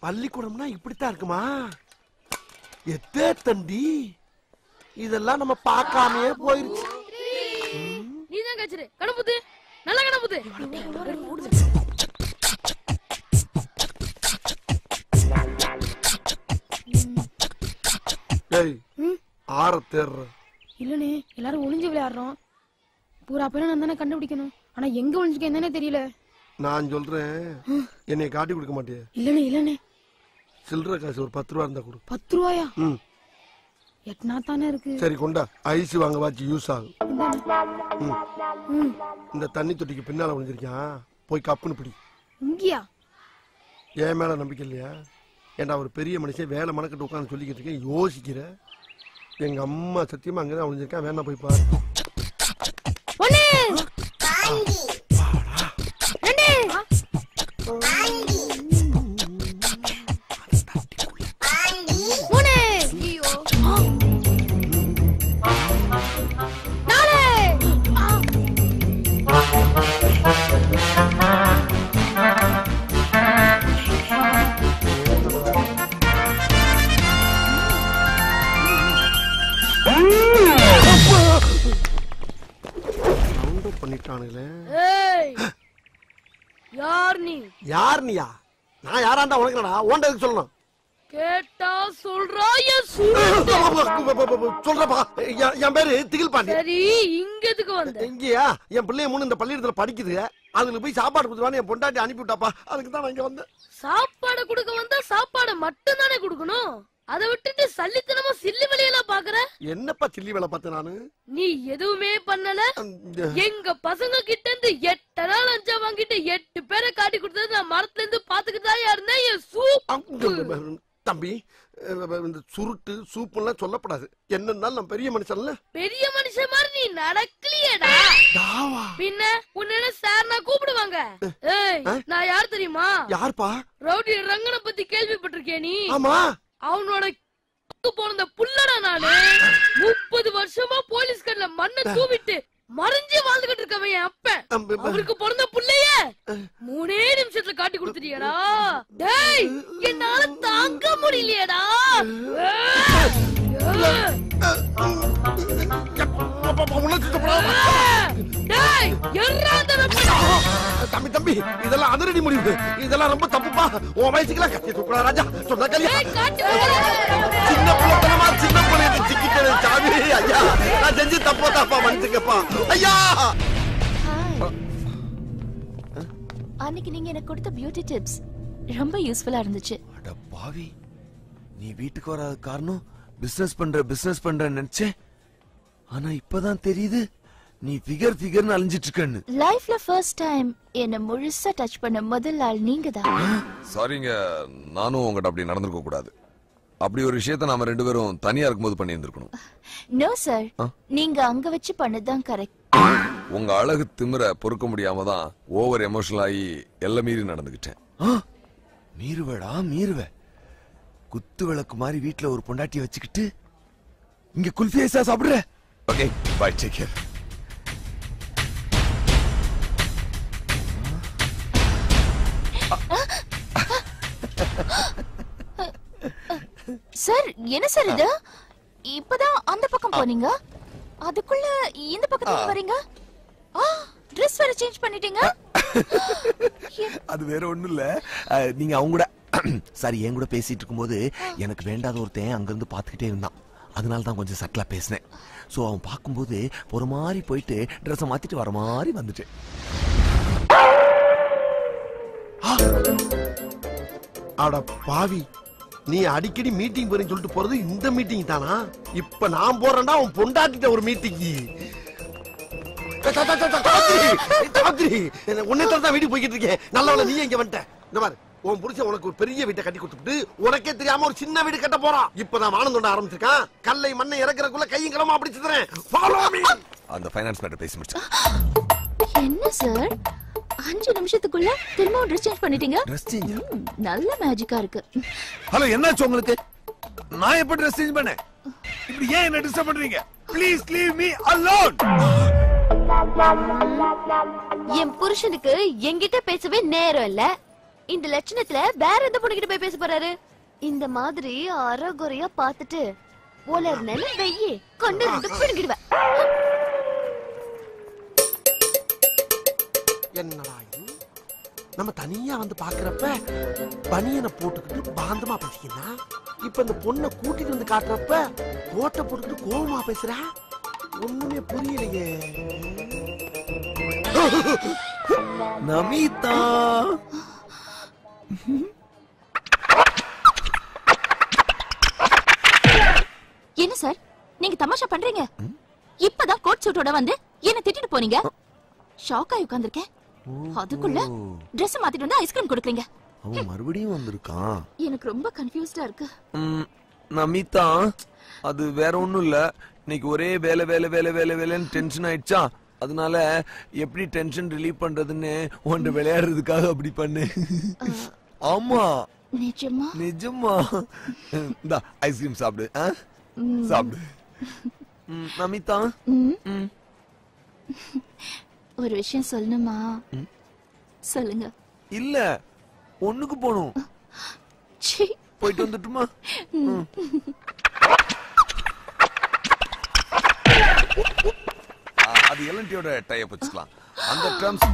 பள்ளிக்கூடம்னா இப்படித்தான் இருக்குமா? எத்தே தண்டி இதெல்லாம் நம்ம பார்க்காமயே போயிருச்சு. நீதான் கச்சரு கணபுது, நல்ல கணபுது. ஏய் ஆற தேர்ற இல்லனே, எல்லாரும் ஒளிஞ்சு விளையாடுறோம். பூரா பேரும் நான் தானே கண்டுபிடிக்கணும். ஆனா எங்க ஒளிஞ்சுக்க என்னன்னே தெரியல. நான் சொல்றேன், என்னைய காட்டி கொடுக்க மாட்டியே? இல்லனே இல்லனே. சில்லற காசு ஒரு 10 ரூபா இருந்தா கொடு. 10 ரூபாயா? எட்னா தானே இருக்கு. சரி கொண்டா, ஐஸ் வாங்க வாச்சு யூஸ் ஆகும். இந்த தண்ணி தொட்டிக்கு பின்னால ஒளிஞ்சிருக்கான், போய் கப்புன்னு பிடி. இங்கயா? என் மேல நம்பிக்கை இல்லையா? ஏன்டா ஒரு பெரிய மனுஷன் வேலை மனக்கட்டு உட்காந்து சொல்லிக்கிட்டு இருக்கேன், யோசிக்கிற. எங்க அம்மா சத்தியமா அங்கதான் ஒளிஞ்சிருக்கேன், வேணா போய் பாரு. யார் நீயா? நான் யாராண்டா உனக்கு ஓண்ட எதுக்கு சொல்லணும்? கேட்டா சொல்றா சொல்றப்பா. என் பேரு திகில் பாண்டி. சரி, இங்க எதுக்கு வந்த? இங்கயா என் பிள்ளைய மூணு இந்த பள்ளியிடத்துல படிக்குது, அதுல போய் சாப்பாடு கொடுத்துவான்னு என் பொண்டாட்டி அனுப்பி விட்டாப்பா, அதுக்கு தான் நான் இங்க வந்தேன். சாப்பாடு கொடுக்க வந்தா சாப்பாடு மட்டும் தானே கொடுக்கணும், அதை விட்டுட்டு சல்லித்தனமா சில்லி வேலையெல்லாம் பாக்குற. என்னப்பா சில்லி வேலை பார்த்த நானு? நீ எதுவுமே பண்ணல. எங்க பசங்க கிட்ட இருந்து 8 நாள் லஞ்சா வாங்கிட்டு 8 பேரை காட்டி கொடுத்தது நான் மரத்துல இருந்து பாத்துக்கிட்டு தான் இருந்தேன். தம்பி, இந்த சுருட்டு சூப்பு எல்லாம் சொல்லப்படாது. என்னன்னாலும் நான் பெரிய மனுஷன்ல. பெரிய மனுஷன் மாதிரி நீ நடக்கலையேடா. பின்ன உன்ன சார் நான் கூப்பிடுவாங்க. ஏய், நான் யார் தெரியுமா? யார்ப்பா? ரவுடி ரங்கனை பத்தி கேள்விப்பட்டிருக்கே நீ? ஆமா. அவனோட போன புள்ளடா நானு. 30 வருஷமா போலீஸ் கண்ல மண்ணை தூவிட்டு மறைஞ்சு வாழ்ந்துகிட்டு இருக்கவன் என் அப்பன். அவருக்கு பிறந்த புள்ளைய 3 நிமிஷத்துல காட்டி கொடுத்துட்டியடா. டேய், என்னால தாங்க முடியலையேடா. தம்பி தம்பி, இதெல்லாம் அதிரடி முடிவு. இதெல்லாம் ரொம்ப தப்புப்பா. உன் வயசுக்குலாம் கட்டி தூக்குறா ராஜா. சொன்ன கல்யாணம் சின்ன பிள்ளைத்தனமா சின்ன பிள்ளைய சிக்கிட்டேன் சாமி. ஐயா, நான் செஞ்சு தப்பா தப்பா மன்னிச்சுக்கப்பா ஐயா. அன்னைக்கு நீங்க எனக்கு கொடுத்த பியூட்டி டிப்ஸ் ரொம்ப யூஸ்ஃபுல்லா இருந்துச்சு. அட பாவி, நீ வீட்டுக்கு வராத காரணம் பிசினஸ் பண்றேன்னு நினைச்சேன். ஆனா இப்பதான் தெரியுது நீ ஃபிகர்னு அலைஞ்சிட்டு இருக்கன்னு. லைஃப்ல ஃபர்ஸ்ட் டைம் என்ன முழுசா டச் பண்ண முதல் ஆள் நீங்கதான். சாரிங்க, நானும் உங்ககிட்ட அப்படி நடந்துக்க கூடாது. அப்படி ஒரு விஷயத்த நாம 2 பேரும் தனியா இருக்கும்போது பண்ணி இருந்திருக்கணும். நோ சார், நீங்க அங்க வச்சு பண்ணதுதான் கரெக்ட். உங்க அழகு திமிர பொறுக்க முடியாம தான் ஓவர் எமோஷனல் ஆகி எல்லாம் மீறி நடந்துகிட்டேன். மீறுவ குத்து விளக்கு மாதிரி வீட்டுல ஒரு பொண்டாட்டி வச்சுக்கிட்டு இங்க குல்ஃபி ஐஸா சாப்பிடுற. Okay, bye, take care. Sir, என்ன சார் இது? இப்பதான் அந்த பக்கம் போனீங்க, அதுக்குள்ள இந்த பக்கத்துல வரீங்க. ட்ரெஸ் வேற சேஞ்ச் பண்ணிட்டீங்க. அது வேற ஒண்ணும் இல்ல, நீங்க அவங்க கூட சாரி என் கூட பேசிட்டு இருக்கும்போது எனக்கு வேண்டாத ஒருத்தன் அங்க இருந்து பாத்துக்கிட்டே இருந்தான். அதனால தான் கொஞ்சம் சட்டலா பேசினேன். சோ அவன் பார்க்கும்போது ஒரு மாதிரி போயிட்டு ட்ரெஸ் மாத்திட்டு வர மாதிரி வந்துட்டு. அட பாவி, நீ அடிக்கடி மீட்டிங் போறேன்னு சொல்லிட்டு போறது இந்த மீட்டிங் தானா? இப்ப நான் போறேன்னா உன் பொண்டாட்டிட்ட ஒரு மீட்டிங். உன்னைத்தான் வீட்டுக்கு போய்கிட்டு இருக்கேன். நல்லவள நீ இங்க வந்துட்ட. இந்த மாதிரி உன் புருஷன் உனக்கு ஒரு பெரிய வீட்டை கட்டி கொடுத்துட்டு உனக்கே தெரியாம ஒரு சின்ன வீடு கட்ட போறான். இப்பதான் வானம் தோண்ட ஆரம்பிச்சிருக்கான். கல்லை மண்ணை இறக்குறக்குள்ள கையும் களமா அப்படி சிதறேன். Follow me. அந்த ஃபைனான்ஸ் மேட்டர் பேசி முடிச்சு. என்ன சார், 5 நிமிஷத்துக்குள்ள திரும்ப ட்ரெஸ் சேஞ்ச் பண்ணிட்டீங்க? ட்ரெஸ் சேஞ்ச் நல்ல மேஜிக்கா இருக்கு. ஹலோ, என்னாச்சு உங்களுக்கு? நான் எப்ப ட்ரெஸ் சேஞ்ச் பண்ணேன்? இப்படி ஏன் என்ன டிஸ்டர்ப் பண்றீங்க? Please leave me alone. என் புருஷனுக்கு என்கிட்ட பேசவே நேரம் இல்ல, இந்த லட்சணத்துல வேற எந்த பொண்ணுகிட்ட போய் பேச போறாரு? இந்த மாதிரி அறகுறையா பாத்துட்டு ஒலர்னு வெய்யி கொண்டு ரெண்டு பிடிக்கிடுவேன். என்னடா இது? நம்ம தனியா வந்து பாக்குறப்ப பனியனை போட்டுக்கிட்டு பாந்தமா பேசிக்கிறா. இப்ப இந்த பொண்ணை கூட்டிட்டு வந்து காட்டுறப்ப கோட்டை போட்டுக்கிட்டு கோவமா பேசுறா. ஒண்ணுமே புரியலையே. நமிதா என்ன சார் நீங்க தமாஷா பண்றீங்க? இப்பதான் கோட் சூட்டோட வந்து என்ன திட்டிட்டு போனீங்க. ஷாக் ஆகி உட்கார்ந்திருக்கேன். அதுக்குள்ள Dress மாத்திட்டு வந்து ஐஸ்கிரீம் கொடுக்குறீங்க. அவன் மறுபடியும் வந்திருக்கான். எனக்கு ரொம்ப கன்ஃபியூஸ்டா இருக்கு. நமிதா அது வேற ஒண்ணும் இல்ல. இன்னைக்கு ஒரே வேலை வேலை வேலை வேலை வேலைன்னு டென்ஷன் ஆயிடுச்சா, அதனால எப்படி டென்ஷன் ரிலீவ் பண்றதுன்னு ஒன்று விளையாடுறதுக்காக அப்படி பண்ணு. ஆமா நிஜமா நிஜமா. இந்த ஐஸ்கிரீம் சாப்பிடு. சாப்பிடு நமிதா. ஒரு விஷயம் சொல்லணுமா? சொல்லுங்க. இல்ல ஒண்ணுக்கு போணும். போயிட்டு வந்துட்டுமா? அது எல்என்டியோட டைப் வச்சுக்கலாம். அந்த டர்ம்ஸ்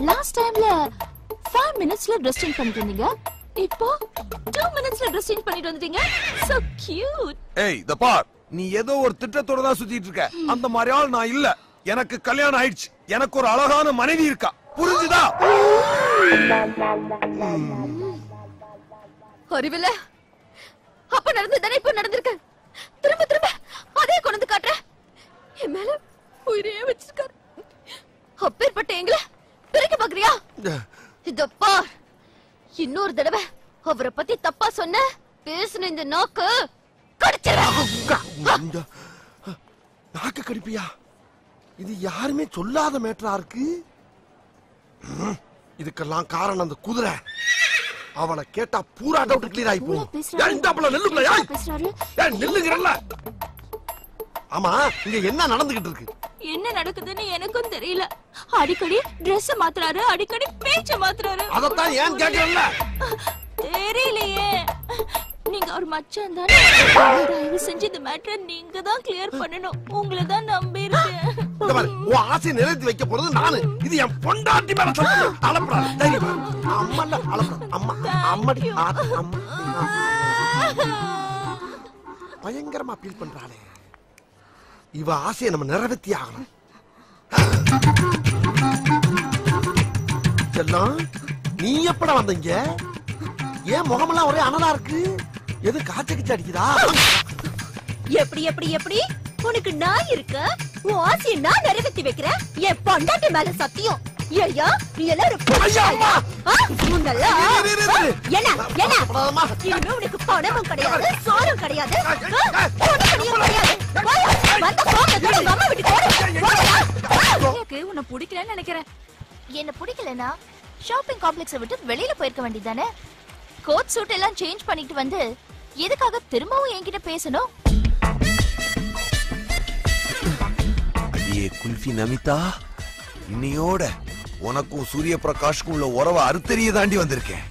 லாஸ்ட் டைம்ல 5 மினிட்ஸ்ல ட்ரெஸ் சேஞ்ச் பண்ணிட்டு இருந்தீங்க. இப்போ 2 மினிட்ஸ்ல ட்ரெஸ் சேஞ்ச் பண்ணிட்டு வந்துட்டீங்க. So cute. ஏய் த பார், நீ ஏதோ ஒரு திட்டத்தோட தான் சுத்திட்டு இருக்க. அந்த மாதிரி ஆள் நான் இல்ல. எனக்கு கல்யாணம் ஆயிடுச்சு. எனக்கு ஒரு அழகான மனைவி இருக்கா. புரிஞ்சுதா? அறிவில்ல. அப்ப நடந்ததுதானே இப்ப நடந்திருக்கு. திரும்ப திரும்ப அதே கொண்டு காட்டுற. என் மேல உயிரே வச்சிருக்காரு. அப்பேற்பட்ட எங்களை பிரிக்க பாக்குறியா? இதோ பார், இன்னொரு தடவை அவரை பத்தி தப்பா சொன்ன பேசுன இந்த நாக்கு கடிச்சிருவேன். நாக்கு கடிப்பியா? இது யாருமே சொல்லாத மேட்டரா இருக்கு. இதுக்கெல்லாம் காரணம் அந்த குதிரை. அவளை கேட்டா பூரா டவுட் கிளியர் ஆயி போகுது. ஆமா, இங்க என்ன நடந்துகிட்டு இருக்கு? என்ன நடக்குதுன்னு எனக்கும் தெரியல. அடிக்கடி Dress மாத்துறாரு, அடிக்கடி பேச்ச மாத்துறாரு. அதத்தான் ஏன் கேக்குறல்ல? தெரியலையே. நீங்க ஒரு மச்சான் தானே? தயவு செஞ்சு இந்த மேட்டரை நீங்க தான் கிளியர் பண்ணணும். உங்களை தான் நம்பி இருக்கேன். உன் ஆசையை நிறைவேற்றி வைக்க போறது நானு. இது என் பொண்டாட்டி மேல சொல்றது. அலப்படாத, தைரியமா. அம்மால அலப்படாத. அம்மா அம்மாடி அம்மா. பயங்கரமா ஃபீல் பண்றாளே. இவ ஆசையை நம்ம நிறைவேற்றி ஆகணும். செல்லம், நீ எப்படா வந்தீங்க? ஏன் முகமெல்லாம் ஒரே அனலா இருக்கு? எது காய்ச்ச அடிக்குதா? எப்படி எப்படி எப்படி உனக்கு நான் இருக்க? உன் ஆசையை நான் நிறைவேற்றி வைக்கிறேன். என் பொண்டாட்டி மேல சத்தியம். ஐயா, நீ எல்லாரும் என்ன இனிமே உனக்கு பணமும் கிடையாது, சோறும் கிடையாது, உன்னை பிடிக்கலன்னு நினைக்கிறேன். என்ன பிடிக்கலனா ஷாப்பிங் காம்ப்ளெக்ஸை விட்டு வெளியில போயிருக்க வேண்டியதானே? கோட் சூட் எல்லாம் சேஞ்ச் பண்ணிட்டு வந்து எதுக்காக திரும்பவும் என்கிட்ட பேசணும்? அடியே குல்ஃபி நமிதா, இன்னையோட உனக்கும் சூரிய பிரகாஷ்க்கும் உள்ள உறவை அறுத்தறிய தாண்டி வந்திருக்கேன்.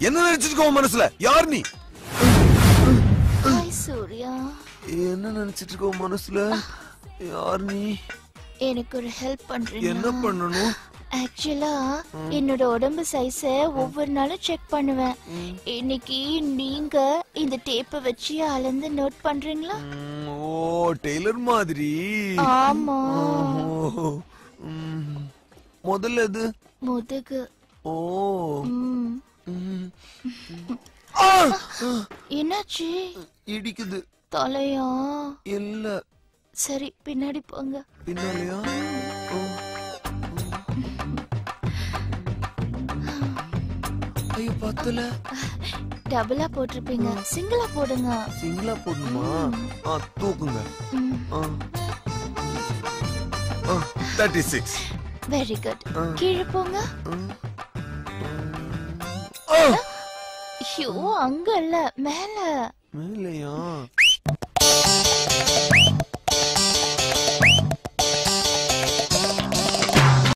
என்ன நினைச்சிருக்க உன் மனசுல? யார் நீ? சூர்யா, என்ன நினைச்சிட்டு இருக்க உன் மனசுல? யார் நீ? எனக்கு ஒரு ஹெல்ப் பண்றீங்க? என்ன பண்ணணும்? ஆக்சுவலா என்னோட உடம்பு சைஸ ஒவ்வொரு நாளும் செக் பண்ணுவேன். இன்னைக்கு நீங்க இந்த டேப்பை வச்சு அளந்து நோட் பண்றீங்களா? ஓ, டெய்லர் மாதிரி. ஆமா. முதல்ல எது? முதுகு. ஓ. என்னாச்சு? இடிக்குது. தலையா? இல்ல. சரி, பின்னாடி போங்க. பின்னாடியா? ஐயோ, பத்தல. டபுளா போட்டிருப்பீங்க, சிங்கிளா போடுங்க. சிங்கிளா போடணுமா? தூக்குங்க. 36. Very good. கீழே போங்க. ஐயோ, அங்க இல்ல, மேல. மேலையா?